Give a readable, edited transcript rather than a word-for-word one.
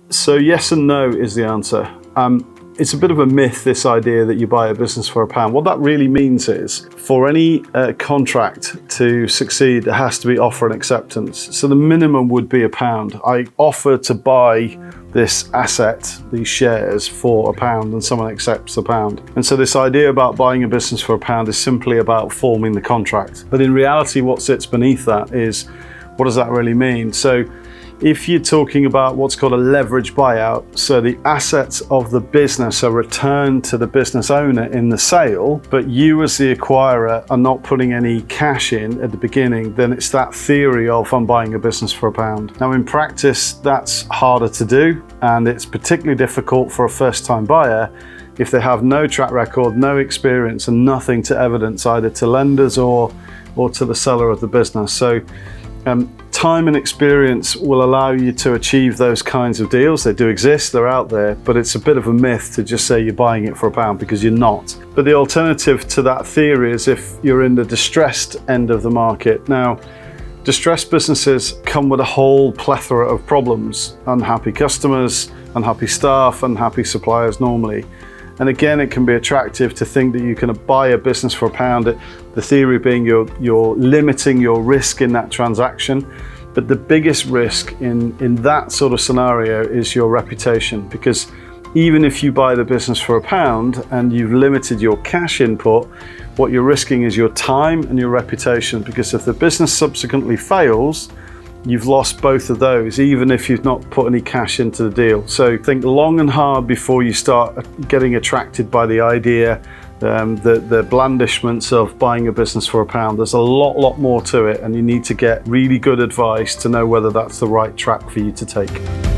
So yes and no is the answer. It's a bit of a myth, this idea that you buy a business for £1. What that really means is, for any contract to succeed, it has to be offer and acceptance. So the minimum would be £1. I offer to buy this asset, these shares, for £1, and someone accepts £1. And so this idea about buying a business for £1 is simply about forming the contract. But in reality, what sits beneath that is, what does that really mean? So if you're talking about what's called a leverage buyout, so the assets of the business are returned to the business owner in the sale, but you as the acquirer are not putting any cash in at the beginning, then it's that theory of I'm buying a business for £1. Now in practice, that's harder to do, and it's particularly difficult for a first-time buyer if they have no track record, no experience, and nothing to evidence either to lenders or to the seller of the business. So time and experience will allow you to achieve those kinds of deals. They do exist, they're out there, but it's a bit of a myth to just say you're buying it for £1, because you're not. But the alternative to that theory is if you're in the distressed end of the market. Now, distressed businesses come with a whole plethora of problems: unhappy customers, unhappy staff, unhappy suppliers normally. And again, it can be attractive to think that you can buy a business for £1. The theory being you're limiting your risk in that transaction. But the biggest risk in that sort of scenario is your reputation, because even if you buy the business for £1 and you've limited your cash input, what you're risking is your time and your reputation, because if the business subsequently fails, you've lost both of those, even if you've not put any cash into the deal. So think long and hard before you start getting attracted by the idea, the blandishments of buying a business for £1. There's a lot more to it, and you need to get really good advice to know whether that's the right track for you to take.